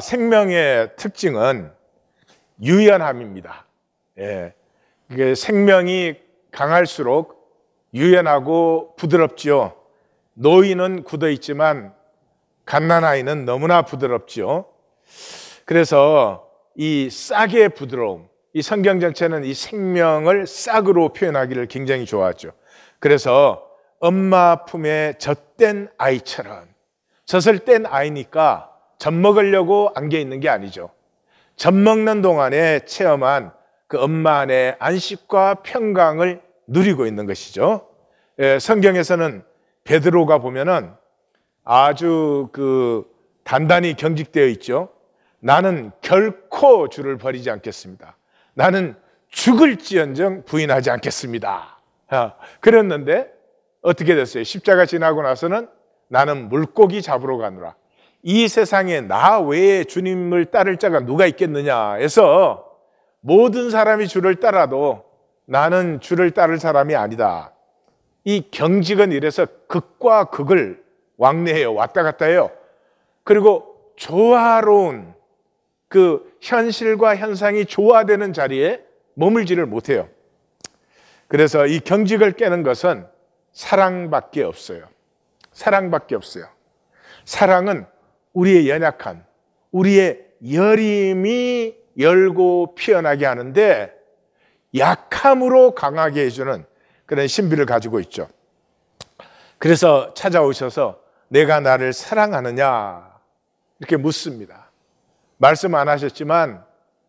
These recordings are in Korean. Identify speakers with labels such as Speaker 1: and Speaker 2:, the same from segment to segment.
Speaker 1: 생명의 특징은 유연함입니다. 예. 이게 생명이 강할수록 유연하고 부드럽지요. 노인은 굳어 있지만 갓난아이는 너무나 부드럽지요. 그래서 이 싹의 부드러움, 이 성경 전체는 이 생명을 싹으로 표현하기를 굉장히 좋아하죠. 그래서 엄마 품에 젖된 아이처럼, 젖을 뗀 아이니까 젖 먹으려고 안겨 있는 게 아니죠. 젖 먹는 동안에 체험한 그 엄마 안의 안식과 평강을 누리고 있는 것이죠. 성경에서는 베드로가 보면은 아주 단단히 경직되어 있죠. 나는 결코 주를 버리지 않겠습니다. 나는 죽을지언정 부인하지 않겠습니다. 그랬는데 어떻게 됐어요? 십자가 지나고 나서는 나는 물고기 잡으러 가노라. 이 세상에 나 외에 주님을 따를 자가 누가 있겠느냐 해서 모든 사람이 주를 따라도 나는 주를 따를 사람이 아니다. 이 경직은 이래서 극과 극을 왕래해요. 왔다 갔다 해요. 그리고 조화로운 그 현실과 현상이 조화되는 자리에 머물지를 못해요. 그래서 이 경직을 깨는 것은 사랑밖에 없어요. 사랑밖에 없어요. 사랑은 우리의 연약함, 우리의 여림이 열고 피어나게 하는데 약함으로 강하게 해주는 그런 신비를 가지고 있죠. 그래서 찾아오셔서 내가 나를 사랑하느냐 이렇게 묻습니다. 말씀 안 하셨지만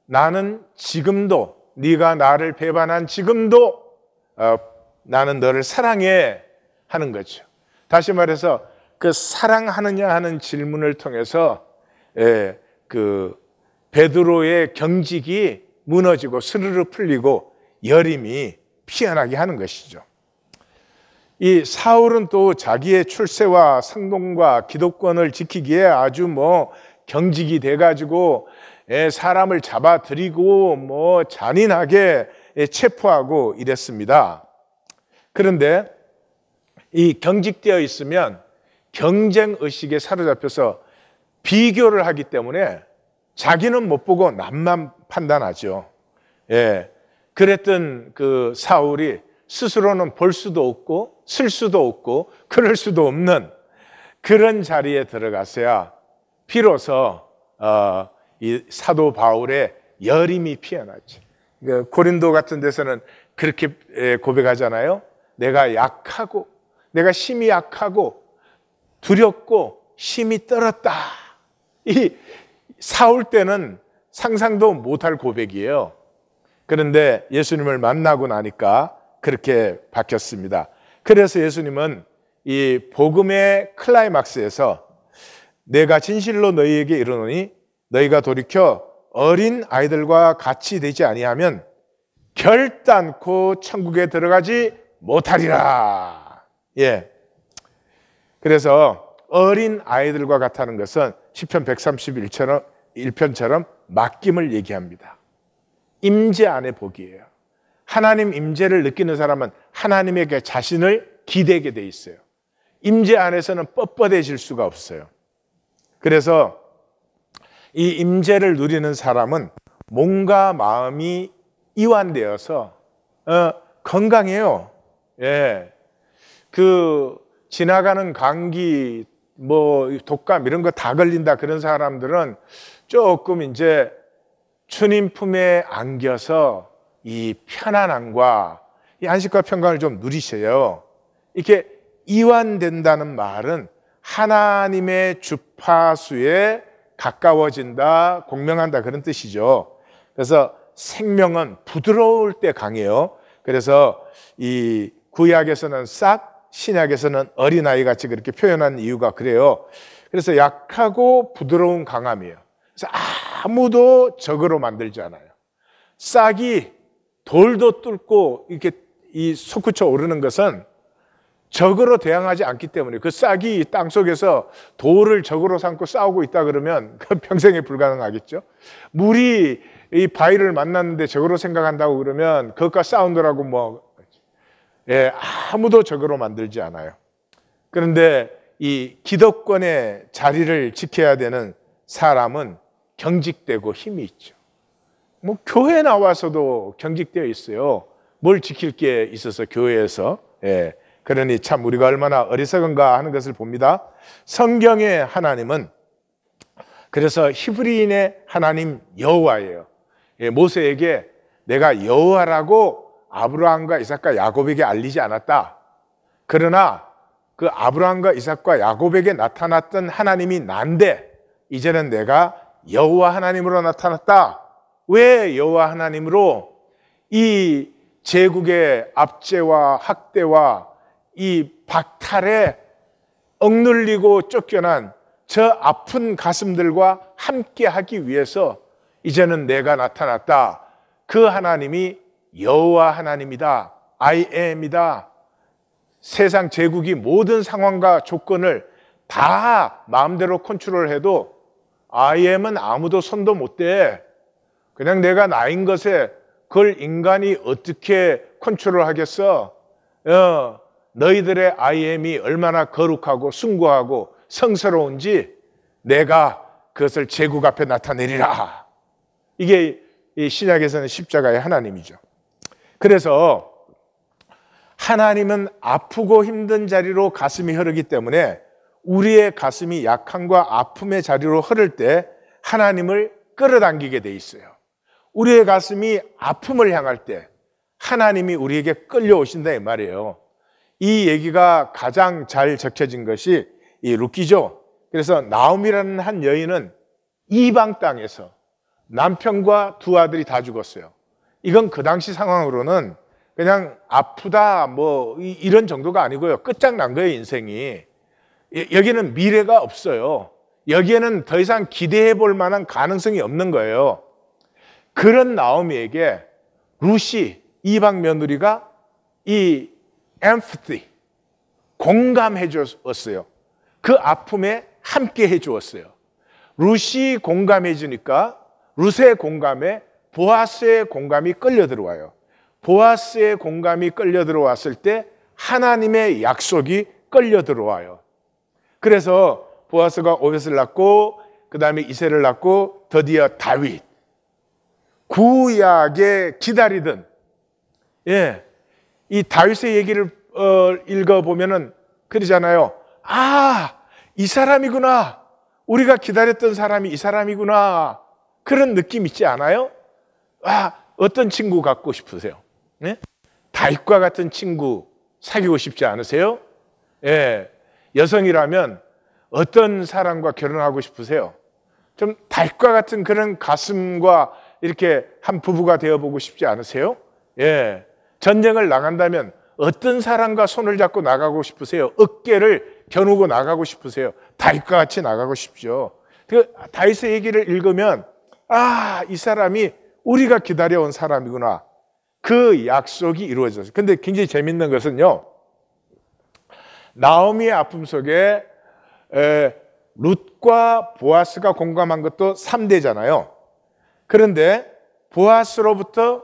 Speaker 1: 나는 지금도 네가 나를 배반한 지금도 나는 너를 사랑해 하는 거죠. 다시 말해서 그 사랑하느냐 하는 질문을 통해서 베드로의 경직이 무너지고 스르르 풀리고 여림이 피어나게 하는 것이죠. 이 사울은 또 자기의 출세와 성공과 기득권을 지키기에 아주 경직이 돼가지고 사람을 잡아들이고 잔인하게 체포하고 이랬습니다. 그런데 이 경직되어 있으면 경쟁의식에 사로잡혀서 비교를 하기 때문에 자기는 못 보고 남만 판단하죠. 그랬던 그 사울이 스스로는 볼 수도 없고 쓸 수도 없고 그럴 수도 없는 그런 자리에 들어가서야 비로소 이 사도 바울의 여림이 피어나죠. 고린도 같은 데서는 그렇게 고백하잖아요. 내가 약하고 내가 심히 약하고 두렵고 심히 떨었다. 이 사울 때는 상상도 못할 고백이에요. 그런데 예수님을 만나고 나니까 그렇게 바뀌었습니다. 그래서 예수님은 이 복음의 클라이막스에서 내가 진실로 너희에게 이르노니 너희가 돌이켜 어린 아이들과 같이 되지 아니하면 결단코 천국에 들어가지 못하리라. 그래서 어린 아이들과 같다는 것은 시편 131편처럼 맡김을 얘기합니다. 임재 안의 복이에요. 하나님 임재를 느끼는 사람은 하나님에게 자신을 기대게 돼 있어요. 임재 안에서는 뻣뻣해질 수가 없어요. 그래서 이 임재를 누리는 사람은 몸과 마음이 이완되어서 건강해요. 지나가는 감기, 독감 이런 거 다 걸린다 그런 사람들은 조금 이제 주님 품에 안겨서 이 편안함과 이 안식과 평강을 좀 누리셔요. 이렇게 이완된다는 말은 하나님의 주파수에 가까워진다, 공명한다 그런 뜻이죠. 그래서 생명은 부드러울 때 강해요. 그래서 이 구약에서는 싹, 신약에서는 어린아이 같이 그렇게 표현한 이유가 그래요. 그래서 약하고 부드러운 강함이에요. 그래서 아무도 적으로 만들지 않아요. 싹이 돌도 뚫고 이렇게 이 솟구쳐 오르는 것은 적으로 대항하지 않기 때문에 그 싹이 땅속에서 돌을 적으로 삼고 싸우고 있다 그러면 평생에 불가능하겠죠. 물이 이 바위를 만났는데 적으로 생각한다고 그러면 그것과 싸우느라고 아무도 적으로 만들지 않아요. 그런데 이 기득권의 자리를 지켜야 되는 사람은 경직되고 힘이 있죠. 뭐 교회 나와서도 경직되어 있어요. 뭘 지킬 게 있어서 교회에서. 예. 그러니 참 우리가 얼마나 어리석은가 하는 것을 봅니다. 성경의 하나님은 그래서 히브리인의 하나님 여호와예요. 예, 모세에게 내가 여호와라고 아브라함과 이삭과 야곱에게 알리지 않았다. 그러나 그 아브라함과 이삭과 야곱에게 나타났던 하나님이 난데 이제는 내가 여호와 하나님으로 나타났다. 왜 여호와 하나님으로? 이 제국의 압제와 학대와 이 박탈에 억눌리고 쫓겨난 저 아픈 가슴들과 함께 하기 위해서 이제는 내가 나타났다. 그 하나님이 여호와 하나님이다. I am이다. 세상 제국이 모든 상황과 조건을 다 마음대로 컨트롤해도 I am은 아무도 손도 못 대. 그냥 내가 나인 것에 그걸 인간이 어떻게 컨트롤하겠어? 너희들의 I am이 얼마나 거룩하고 숭고하고 성스러운지 내가 그것을 제국 앞에 나타내리라. 이게 이 신약에서는 십자가의 하나님이죠. 그래서 하나님은 아프고 힘든 자리로 가슴이 흐르기 때문에 우리의 가슴이 약함과 아픔의 자리로 흐를 때 하나님을 끌어당기게 돼 있어요. 우리의 가슴이 아픔을 향할 때 하나님이 우리에게 끌려오신다 이 말이에요. 이 얘기가 가장 잘 적혀진 것이 이 룻기죠. 그래서 나오미라는 한 여인은 이방 땅에서 남편과 두 아들이 다 죽었어요. 이건 그 당시 상황으로는 그냥 아프다 뭐 이런 정도가 아니고요. 끝장난 거예요, 인생이. 여기는 미래가 없어요. 여기에는 더 이상 기대해 볼 만한 가능성이 없는 거예요. 그런 나오미에게 룻이 이방 며느리가 이 empathy, 공감해 주었어요. 그 아픔에 함께 해 주었어요. 룻이 공감해 주니까 룻의 공감에 보아스의 공감이 끌려 들어와요. 보아스의 공감이 끌려 들어왔을 때 하나님의 약속이 끌려 들어와요. 그래서 보아스가 오벳을 낳고 그 다음에 이새를 낳고 드디어 다윗. 구약에 기다리던 이 다윗의 얘기를 읽어보면은 그러잖아요. 아, 이 사람이구나. 우리가 기다렸던 사람이 이 사람이구나. 그런 느낌 있지 않아요? 아, 어떤 친구 갖고 싶으세요? 네? 다윗과 같은 친구 사귀고 싶지 않으세요? 예. 여성이라면 어떤 사람과 결혼하고 싶으세요? 좀 다윗과 같은 그런 가슴과 이렇게 한 부부가 되어보고 싶지 않으세요? 예. 전쟁을 나간다면 어떤 사람과 손을 잡고 나가고 싶으세요? 어깨를 겨누고 나가고 싶으세요? 다윗과 같이 나가고 싶죠. 그 다윗의 얘기를 읽으면 아, 이 사람이 우리가 기다려온 사람이구나. 그 약속이 이루어졌어요. 근데 굉장히 재밌는 것은요. 나오미의 아픔 속에 룻과 보아스가 공감한 것도 3대잖아요. 그런데 보아스로부터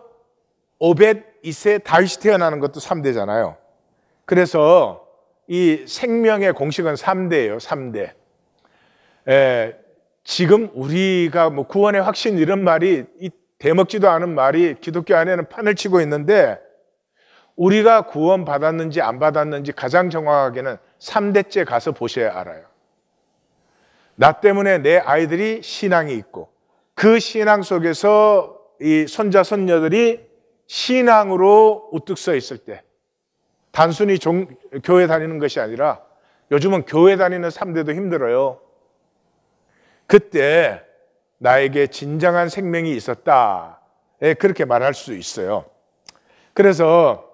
Speaker 1: 오벳, 이새, 다윗이 태어나는 것도 3대잖아요. 그래서 이 생명의 공식은 3대예요. 3대. 지금 우리가 뭐 구원의 확신 이런 말이 대먹지도 않은 말이 기독교 안에는 판을 치고 있는데 우리가 구원 받았는지 안 받았는지 가장 정확하게는 3대째 가서 보셔야 알아요. 나 때문에 내 아이들이 신앙이 있고 그 신앙 속에서 이 손자 손녀들이 신앙으로 우뚝 서 있을 때 단순히 교회 다니는 것이 아니라 요즘은 교회 다니는 3대도 힘들어요. 그때 나에게 진정한 생명이 있었다. 그렇게 말할 수 있어요. 그래서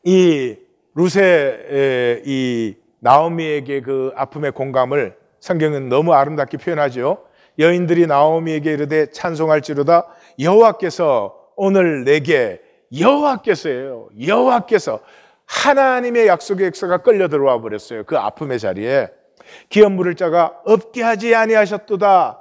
Speaker 1: 이 룻의 이 나오미에게 그 아픔의 공감을 성경은 너무 아름답게 표현하죠. 여인들이 나오미에게 이르되 찬송할지로다 여호와께서 오늘 내게 여호와께서예요. 여호와께서 하나님의 약속의 역사가 끌려 들어와 버렸어요. 그 아픔의 자리에 기업 물을 자가 없게 하지 아니하셨도다.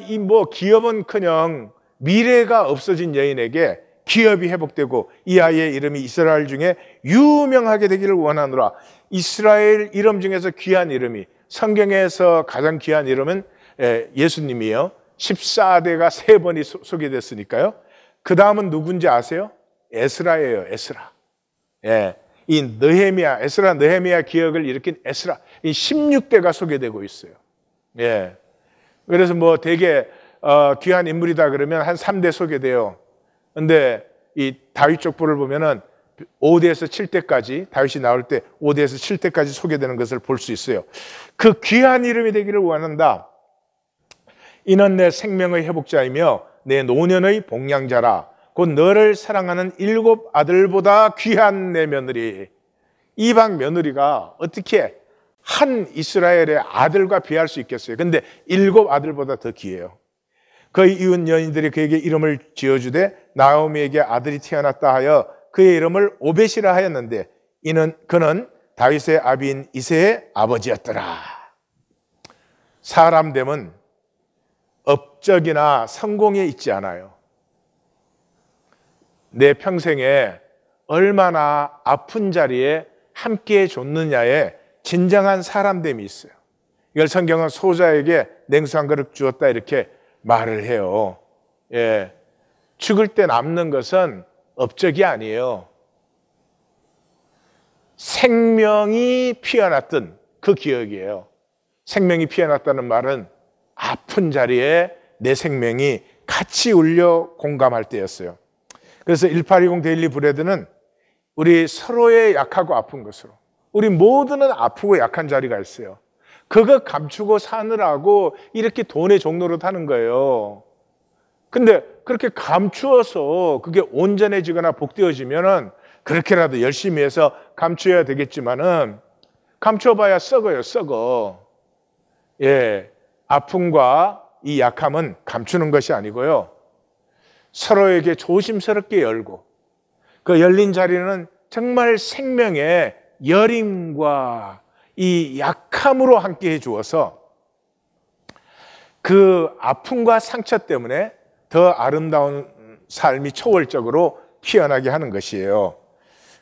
Speaker 1: 이 뭐 기업은커녕 미래가 없어진 여인에게 기업이 회복되고 이 아이의 이름이 이스라엘 중에 유명하게 되기를 원하노라. 이스라엘 이름 중에서 귀한 이름이 성경에서 가장 귀한 이름은 예수님이에요. 14대가 3번이 소개됐으니까요. 그 다음은 누군지 아세요? 에스라예요. 에스라. 예, 이 느헤미야, 에스라 느헤미야 기억을 일으킨 에스라, 이 16대가 소개되고 있어요. 예, 그래서 뭐 되게 귀한 인물이다 그러면 한 3대 소개돼요. 근데 이 다윗 족보를 보면은 5대에서 7대까지, 다윗이 나올 때 5대에서 7대까지 소개되는 것을 볼 수 있어요. 그 귀한 이름이 되기를 원한다. 이는 내 생명의 회복자이며 내 노년의 복량자라. 곧 너를 사랑하는 7 아들보다 귀한 내 며느리. 이방 며느리가 어떻게 한 이스라엘의 아들과 비할 수 있겠어요? 근데 7 아들보다 더 귀해요. 그의 이웃 여인들이 그에게 이름을 지어주되 나오미에게 아들이 태어났다 하여 그의 이름을 오벳이라 하였는데 그는 다윗의 아비인 이새의 아버지였더라. 사람됨은 업적이나 성공에 있지 않아요. 내 평생에 얼마나 아픈 자리에 함께 줬느냐에 진정한 사람됨이 있어요. 이걸 성경은 소자에게 냉수 한 그릇 주었다 이렇게 말을 해요. 예, 죽을 때 남는 것은 업적이 아니에요. 생명이 피어났던 그 기억이에요. 생명이 피어났다는 말은 아픈 자리에 내 생명이 같이 울려 공감할 때였어요. 그래서 1820 데일리 브레드는 우리 서로의 약하고 아픈 것으로, 우리 모두는 아프고 약한 자리가 있어요. 그거 감추고 사느라고 이렇게 돈의 종로로 타는 거예요. 근데 그렇게 감추어서 그게 온전해지거나 복되어지면은 그렇게라도 열심히 해서 감추어야 되겠지만은 감춰봐야 썩어요, 썩어. 예, 아픔과 이 약함은 감추는 것이 아니고요. 서로에게 조심스럽게 열고 그 열린 자리는 정말 생명의 여림과 이 약함으로 함께 해주어서 그 아픔과 상처 때문에 더 아름다운 삶이 초월적으로 피어나게 하는 것이에요.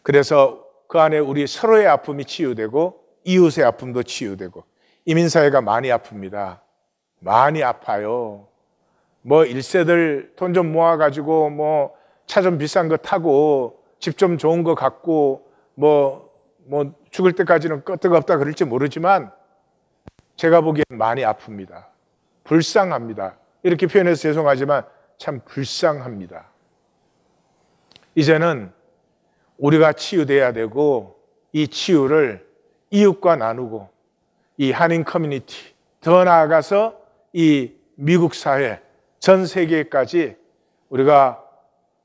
Speaker 1: 그래서 그 안에 우리 서로의 아픔이 치유되고 이웃의 아픔도 치유되고, 이민사회가 많이 아픕니다. 많이 아파요. 뭐 1세들 돈 좀 모아가지고 뭐 차 좀 비싼 거 타고 집 좀 좋은 거 갖고 뭐 죽을 때까지는 끄떡없다 그럴지 모르지만 제가 보기엔 많이 아픕니다. 불쌍합니다. 이렇게 표현해서 죄송하지만 참 불쌍합니다. 이제는 우리가 치유돼야 되고 이 치유를 이웃과 나누고 이 한인 커뮤니티, 더 나아가서 이 미국 사회, 전 세계까지 우리가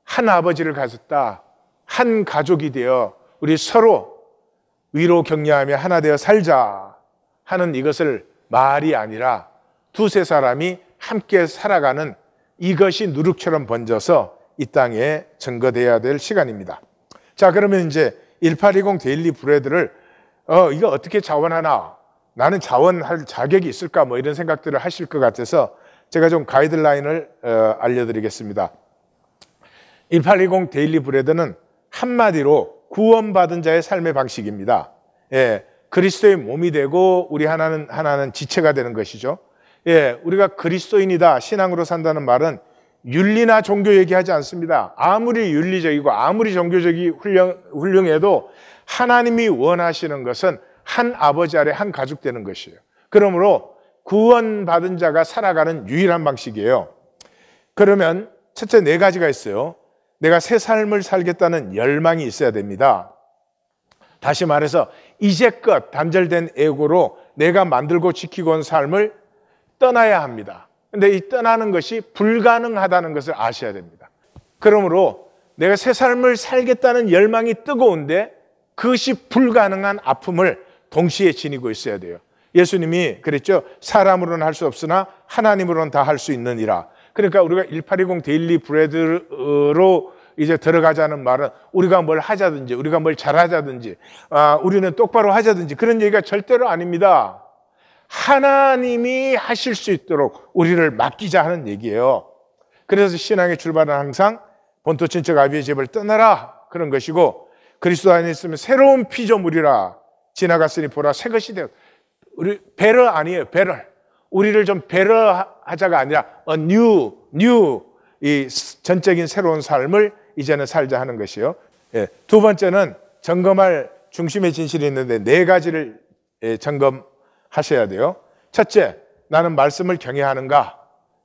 Speaker 1: 한 아버지를 가졌다, 한 가족이 되어 우리 서로 위로 격려하며 하나 되어 살자 하는 이것을 말이 아니라 두세 사람이 함께 살아가는 이것이 누룩처럼 번져서 이 땅에 증거되어야 될 시간입니다. 자, 그러면 이제 1820 데일리 브레드를 이거 어떻게 자원하나, 나는 자원할 자격이 있을까, 뭐 이런 생각들을 하실 것 같아서 제가 좀 가이드라인을 알려드리겠습니다. 1820 데일리 브레드는 한마디로 구원받은 자의 삶의 방식입니다. 예, 그리스도의 몸이 되고 우리 하나는 지체가 되는 것이죠. 예, 우리가 그리스도인이다, 신앙으로 산다는 말은 윤리나 종교 얘기하지 않습니다. 아무리 윤리적이고 아무리 종교적이 훌륭해도 하나님이 원하시는 것은 한 아버지 아래 한 가족 되는 것이에요. 그러므로 구원받은 자가 살아가는 유일한 방식이에요. 그러면 첫째 4가지가 있어요. 내가 새 삶을 살겠다는 열망이 있어야 됩니다. 다시 말해서 이제껏 단절된 에고로 내가 만들고 지키고 온 삶을 떠나야 합니다. 근데 이 떠나는 것이 불가능하다는 것을 아셔야 됩니다. 그러므로 내가 새 삶을 살겠다는 열망이 뜨거운데 그것이 불가능한 아픔을 동시에 지니고 있어야 돼요. 예수님이 그랬죠. 사람으로는 할 수 없으나 하나님으로는 다 할 수 있느니라. 그러니까 우리가 1820 데일리 브레드로 이제 들어가자는 말은 우리가 뭘 하자든지, 우리가 뭘 잘하자든지, 우리는 똑바로 하자든지 그런 얘기가 절대로 아닙니다. 하나님이 하실 수 있도록 우리를 맡기자 하는 얘기예요. 그래서 신앙의 출발은 항상 본토 친척 아비의 집을 떠나라 그런 것이고, 그리스도 안에 있으면 새로운 피조물이라, 지나갔으니 보라 새 것이 되었다. 우리 배려 아니에요. 배려. 우리를 좀 배려하자가 아니라 이 전적인 새로운 삶을 이제는 살자 하는 것이요. 예. 두 번째는 점검할 중심의 진실이 있는데 네 가지를 점검하셔야 돼요. 첫째, 나는 말씀을 경외하는가?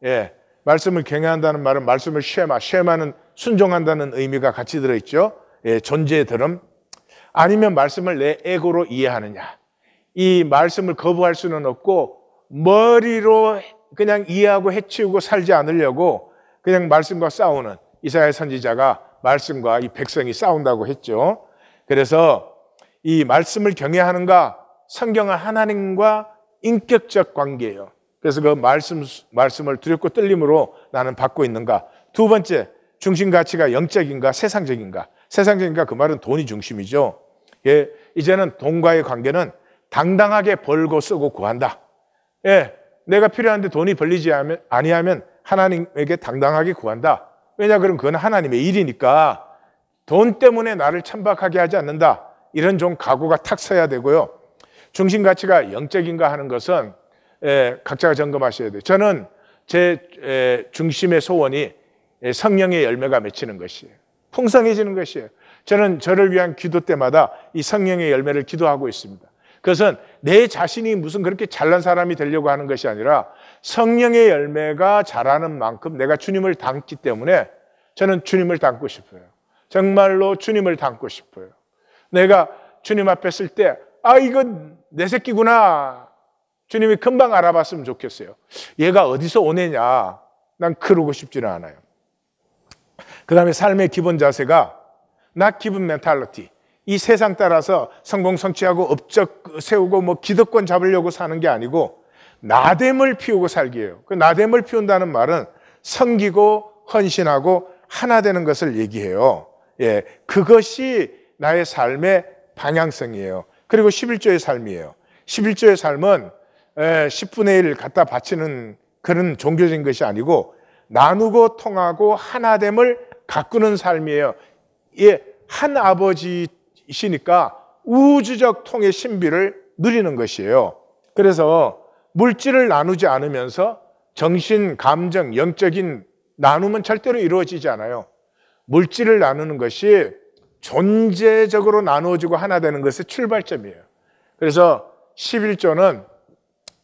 Speaker 1: 예. 말씀을 경외한다는 말은 말씀을 쉐마는 순종한다는 의미가 같이 들어있죠. 예. 존재의 들음. 아니면 말씀을 내 에고로 이해하느냐. 이 말씀을 거부할 수는 없고 머리로 그냥 이해하고 해치우고 살지 않으려고 그냥 말씀과 싸우는 이사야 선지자가 말씀과 이 백성이 싸운다고 했죠. 그래서 이 말씀을 경외하는가? 성경은 하나님과 인격적 관계예요. 그래서 그 말씀을 두렵고 떨림으로 나는 받고 있는가? 두 번째, 중심 가치가 영적인가 세상적인가? 세상적인가 그 말은 돈이 중심이죠. 예, 이제는 돈과의 관계는 당당하게 벌고 쓰고 구한다. 예, 내가 필요한데 돈이 벌리지 아니하면 하나님에게 당당하게 구한다. 왜냐, 그럼 그건 하나님의 일이니까 돈 때문에 나를 천박하게 하지 않는다. 이런 좀 각오가 탁 서야 되고요. 중심 가치가 영적인가 하는 것은 각자가 점검하셔야 돼요. 저는 제 중심의 소원이 성령의 열매가 맺히는 것이에요. 풍성해지는 것이에요. 저는 저를 위한 기도 때마다 이 성령의 열매를 기도하고 있습니다. 그것은 내 자신이 무슨 그렇게 잘난 사람이 되려고 하는 것이 아니라 성령의 열매가 자라는 만큼 내가 주님을 닮기 때문에 저는 주님을 닮고 싶어요. 정말로 주님을 닮고 싶어요. 내가 주님 앞에 쓸 때 이건 내 새끼구나. 주님이 금방 알아봤으면 좋겠어요. 얘가 어디서 오느냐. 난 그러고 싶지는 않아요. 그 다음에 삶의 기본 자세가 not given mentality. 이 세상 따라서 성공 성취하고 업적 세우고 뭐 기득권 잡으려고 사는 게 아니고 나됨을 피우고 살기예요. 그 나됨을 피운다는 말은 섬기고 헌신하고 하나 되는 것을 얘기해요. 예, 그것이 나의 삶의 방향성이에요. 그리고 11조의 삶이에요. 11조의 삶은 10분의 1 갖다 바치는 그런 종교적인 것이 아니고 나누고 통하고 하나됨을 가꾸는 삶이에요. 예, 한 아버지시니까 우주적 통의 신비를 누리는 것이에요. 그래서 물질을 나누지 않으면서 정신, 감정, 영적인 나눔은 절대로 이루어지지 않아요. 물질을 나누는 것이 존재적으로 나누어지고 하나 되는 것의 출발점이에요. 그래서 11조는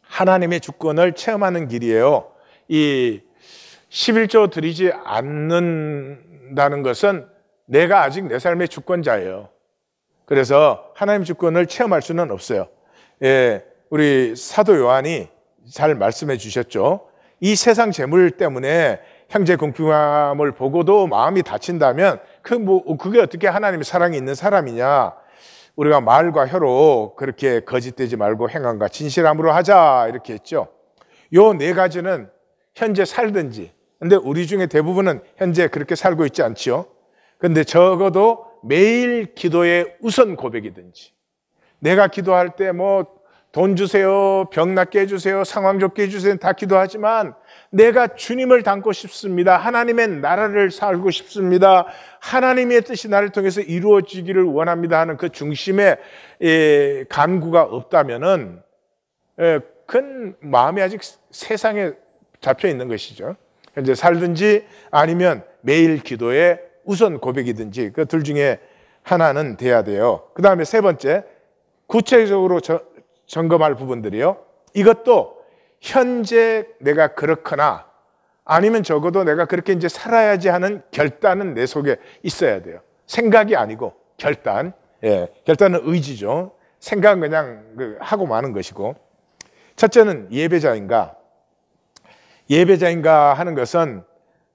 Speaker 1: 하나님의 주권을 체험하는 길이에요. 이 11조 드리지 않는다는 것은 내가 아직 내 삶의 주권자예요. 그래서 하나님 주권을 체험할 수는 없어요. 예, 우리 사도 요한이 잘 말씀해 주셨죠. 이 세상 재물 때문에 형제 공평함을 보고도 마음이 다친다면 그게 어떻게 하나님의 사랑이 있는 사람이냐. 우리가 말과 혀로 그렇게 거짓되지 말고 행함과 진실함으로 하자 이렇게 했죠. 요 네 가지는 현재 살든지, 근데 우리 중에 대부분은 현재 그렇게 살고 있지 않지요. 근데 적어도 매일 기도의 우선 고백이든지, 내가 기도할 때 뭐 돈 주세요, 병 낫게 해주세요, 상황 좋게 해주세요 다 기도하지만 내가 주님을 닮고 싶습니다. 하나님의 나라를 살고 싶습니다. 하나님의 뜻이 나를 통해서 이루어지기를 원합니다 하는 그 중심의 간구가 없다면은 큰 마음이 아직 세상에 잡혀 있는 것이죠. 현재 살든지 아니면 매일 기도의 우선 고백이든지 그 둘 중에 하나는 돼야 돼요. 그 다음에 세 번째, 구체적으로 점검할 부분들이요. 이것도 현재 내가 그렇거나 아니면 적어도 내가 그렇게 이제 살아야지 하는 결단은 내 속에 있어야 돼요. 생각이 아니고 결단. 예, 결단은 의지죠. 생각은 그냥 하고 마는 것이고. 첫째는 예배자인가 하는 것은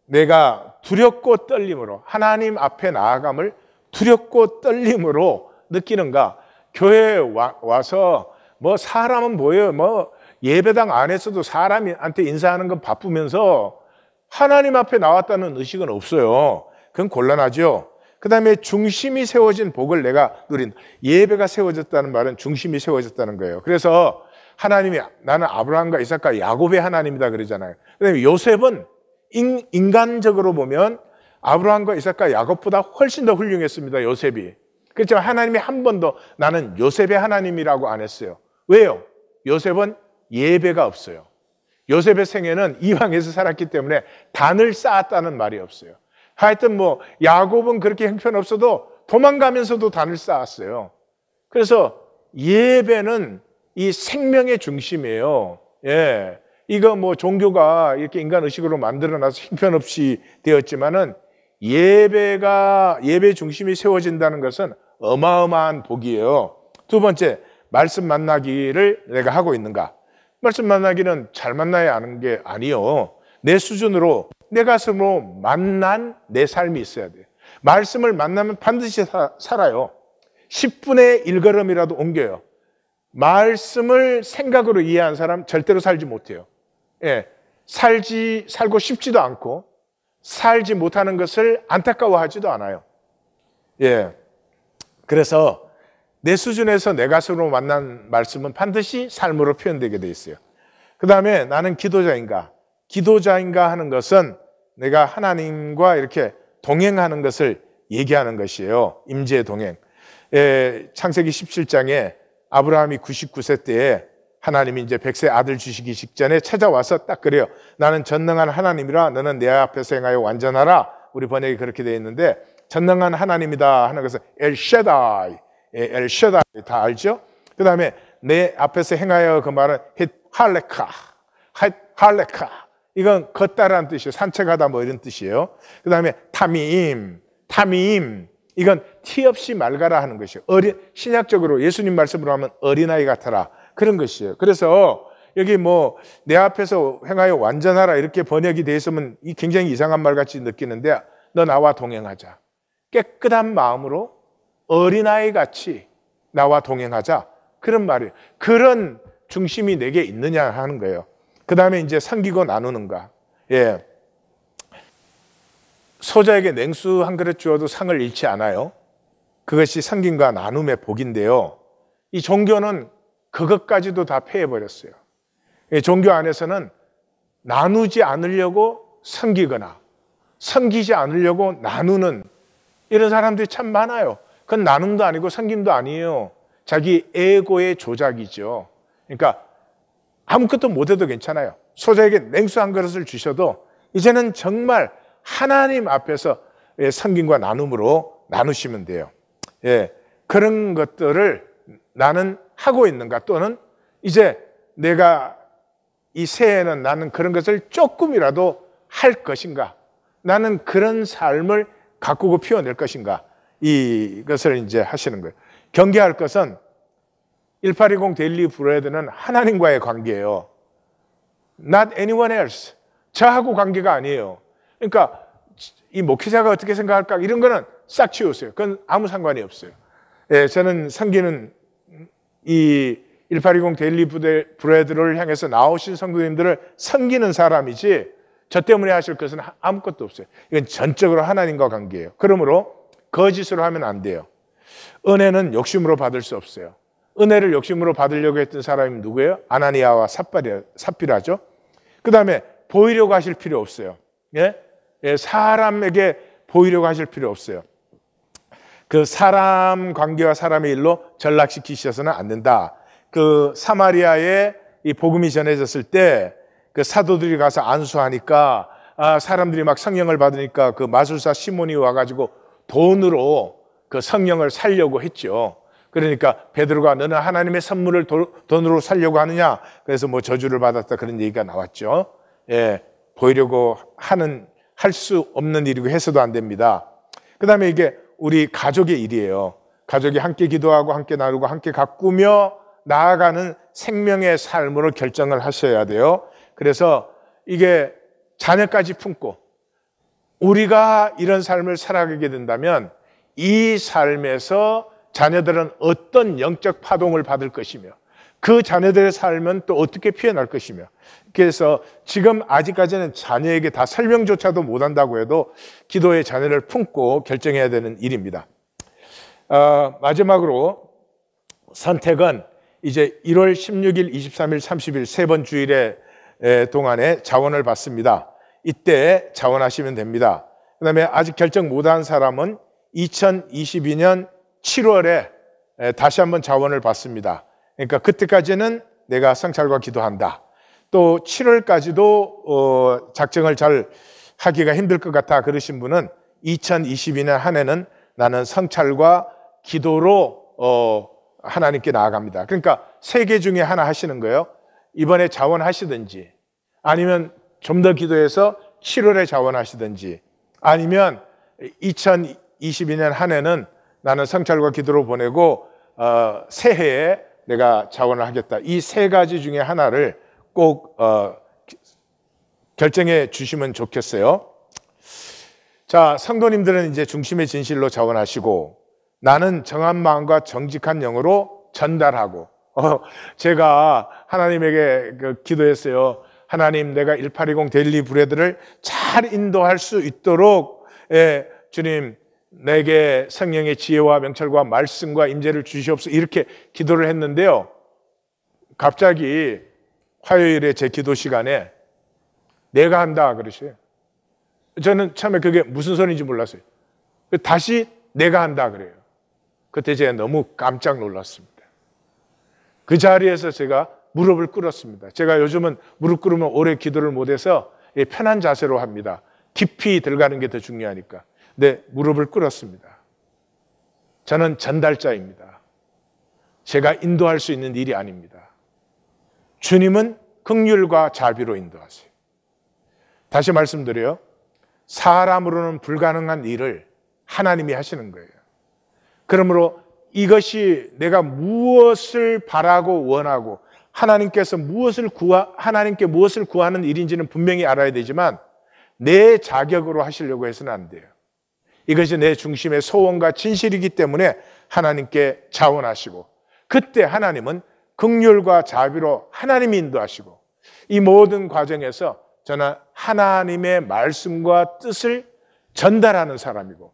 Speaker 1: 내가 두렵고 떨림으로 하나님 앞에 나아감을 두렵고 떨림으로 느끼는가. 교회에 와서 뭐 사람은 뭐예요? 뭐 예배당 안에서도 사람한테 인사하는 건 바쁘면서 하나님 앞에 나왔다는 의식은 없어요. 그건 곤란하죠. 그 다음에 중심이 세워진 복을 내가 누린, 예배가 세워졌다는 말은 중심이 세워졌다는 거예요. 그래서 하나님이 나는 아브라함과 이삭과 야곱의 하나님이다 그러잖아요. 그 다음에 요셉은 인간적으로 보면 아브라함과 이삭과 야곱보다 훨씬 더 훌륭했습니다. 요셉이. 그렇지만 하나님이 한 번도 나는 요셉의 하나님이라고 안 했어요. 왜요? 요셉은 예배가 없어요. 요셉의 생애는 이방에서 살았기 때문에 단을 쌓았다는 말이 없어요. 하여튼 뭐 야곱은 그렇게 형편없어도 도망가면서도 단을 쌓았어요. 그래서 예배는 이 생명의 중심이에요. 예. 이거 뭐 종교가 이렇게 인간 의식으로 만들어놔서 형편없이 되었지만은 예배 중심이 세워진다는 것은 어마어마한 복이에요. 두 번째, 말씀 만나기를 내가 하고 있는가? 말씀 만나기는 잘 만나야 하는 게 아니요. 내 수준으로, 내 가슴으로 만난 내 삶이 있어야 돼요. 말씀을 만나면 반드시 살아요. 10분의 1걸음이라도 옮겨요. 말씀을 생각으로 이해한 사람 절대로 살지 못해요. 예, 살고 싶지도 않고 살지 못하는 것을 안타까워하지도 않아요. 예, 그래서 내 수준에서 내 가슴으로 만난 말씀은 반드시 삶으로 표현되게 돼 있어요. 그 다음에 나는 기도자인가? 기도자인가 하는 것은 내가 하나님과 이렇게 동행하는 것을 얘기하는 것이에요. 임재 동행. 예, 창세기 17장에 아브라함이 99세 때에 하나님이 이제 100세 아들 주시기 직전에 찾아와서 딱 그래요. 나는 전능한 하나님이라 너는 내 앞에서 행하여 완전하라. 우리 번역이 그렇게 되어 있는데 전능한 하나님이다 하는 것은 엘샤다이. 엘샤다이 다 알죠? 그 다음에 내 앞에서 행하여 그 말은 할레카. 이건 걷다라는 뜻이에요. 산책하다 뭐 이런 뜻이에요. 그 다음에 타미임. 이건 티 없이 맑아라 하는 것이에요. 신약적으로 예수님 말씀으로 하면 어린아이 같아라. 그런 것이에요. 그래서 여기 뭐 내 앞에서 행하여 완전하라 이렇게 번역이 되어 있으면 굉장히 이상한 말 같이 느끼는데 너 나와 동행하자. 깨끗한 마음으로 어린아이 같이 나와 동행하자. 그런 말이에요. 그런 중심이 내게 있느냐 하는 거예요. 그 다음에 이제 섬기고 나누는가. 예. 소자에게 냉수 한 그릇 주어도 상을 잃지 않아요. 그것이 섬김과 나눔의 복인데요. 이 종교는 그것까지도 다 폐해버렸어요. 종교 안에서는 나누지 않으려고 섬기거나 섬기지 않으려고 나누는 이런 사람들이 참 많아요. 그건 나눔도 아니고 섬김도 아니에요. 자기 에고의 조작이죠. 그러니까 아무것도 못해도 괜찮아요. 소자에게 냉수 한 그릇을 주셔도 이제는 정말 하나님 앞에서 섬김과 나눔으로 나누시면 돼요. 예, 그런 것들을 나는 하고 있는가? 또는 이제 내가 이 새해에는 나는 그런 것을 조금이라도 할 것인가? 나는 그런 삶을 가꾸고 피워낼 것인가? 이것을 이제 하시는 거예요. 경계할 것은 1820 데일리 브레드는 하나님과의 관계예요. Not anyone else. 저하고 관계가 아니에요. 그러니까 이 목회자가 어떻게 생각할까? 이런 거는 싹 치우세요. 그건 아무 상관이 없어요. 예, 저는 섬기는 이 1820 데일리 브레드를 향해서 나오신 성도님들을 섬기는 사람이지 저 때문에 하실 것은 아무것도 없어요. 이건 전적으로 하나님과 관계예요. 그러므로 거짓으로 하면 안 돼요. 은혜는 욕심으로 받을 수 없어요. 은혜를 욕심으로 받으려고 했던 사람이 누구예요? 아나니아와 삽비라죠. 그 다음에 보이려고 하실 필요 없어요. 예? 예, 사람에게 보이려고 하실 필요 없어요. 그 사람 관계와 사람의 일로 전락시키셔서는 안 된다. 그 사마리아에 이 복음이 전해졌을 때 그 사도들이 가서 안수하니까 사람들이 막 성령을 받으니까 그 마술사 시몬이 와가지고 돈으로 그 성령을 살려고 했죠. 그러니까 베드로가 너는 하나님의 선물을 돈으로 살려고 하느냐? 그래서 뭐 저주를 받았다 그런 얘기가 나왔죠. 예, 보이려고 할 수 없는 일이고 해서도 안 됩니다. 그 다음에 이게 우리 가족의 일이에요. 가족이 함께 기도하고 함께 나누고 함께 가꾸며 나아가는 생명의 삶으로 결정을 하셔야 돼요. 그래서 이게 자녀까지 품고 우리가 이런 삶을 살아가게 된다면 이 삶에서 자녀들은 어떤 영적 파동을 받을 것이며 그 자녀들의 삶은 또 어떻게 피어날 것이며 그래서 지금 아직까지는 자녀에게 다 설명조차도 못한다고 해도 기도의 자녀를 품고 결정해야 되는 일입니다. 마지막으로 선택은 이제 1월 16일, 23일, 30일 세 번 주일에 동안에 자원을 받습니다. 이때 자원하시면 됩니다. 그 다음에 아직 결정 못한 사람은 2022년 7월에 다시 한번 자원을 받습니다. 그러니까 그때까지는 내가 성찰과 기도한다. 또 7월까지도 작정을 잘 하기가 힘들 것 같아 그러신 분은 2022년 한 해는 나는 성찰과 기도로 하나님께 나아갑니다. 그러니까 세 개 중에 하나 하시는 거예요. 이번에 자원하시든지, 아니면 좀 더 기도해서 7월에 자원하시든지, 아니면 2022년 한 해는 나는 성찰과 기도로 보내고 새해에 내가 자원을 하겠다. 이 세 가지 중에 하나를 꼭 결정해 주시면 좋겠어요. 자, 성도님들은 이제 중심의 진실로 자원하시고, 나는 정한 마음과 정직한 영으로 전달하고, 제가 하나님에게 기도했어요. 하나님, 내가 1820 데일리 브레드를 잘 인도할 수 있도록 주님 내게 성령의 지혜와 명철과 말씀과 임재를 주시옵소서, 이렇게 기도를 했는데요. 갑자기 화요일에 제 기도 시간에 내가 한다 그러셔요. 저는 처음에 그게 무슨 소리인지 몰랐어요. 다시 내가 한다 그래요. 그때 제가 너무 깜짝 놀랐습니다. 그 자리에서 제가 무릎을 꿇었습니다. 제가 요즘은 무릎 꿇으면 오래 기도를 못해서 편한 자세로 합니다. 깊이 들어가는 게 더 중요하니까. 근데 무릎을 꿇었습니다. 저는 전달자입니다. 제가 인도할 수 있는 일이 아닙니다. 주님은 긍휼과 자비로 인도하세요. 다시 말씀드려요. 사람으로는 불가능한 일을 하나님이 하시는 거예요. 그러므로 이것이 내가 무엇을 바라고 원하고 하나님께 무엇을 구하는 일인지는 분명히 알아야 되지만 내 자격으로 하시려고 해서는 안 돼요. 이것이 내 중심의 소원과 진실이기 때문에 하나님께 자원하시고, 그때 하나님은 긍휼과 자비로 하나님이 인도하시고, 이 모든 과정에서 저는 하나님의 말씀과 뜻을 전달하는 사람이고,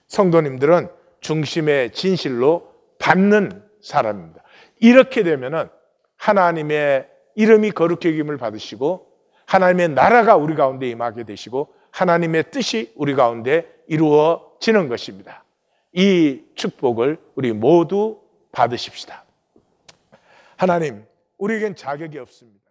Speaker 1: 성도님들은 중심의 진실로 받는 사람입니다. 이렇게 되면은 하나님의 이름이 거룩히 여김을 받으시고, 하나님의 나라가 우리 가운데 임하게 되시고, 하나님의 뜻이 우리 가운데 이루어지는 것입니다. 이 축복을 우리 모두 받으십시다. 하나님, 우리에겐 자격이 없습니다.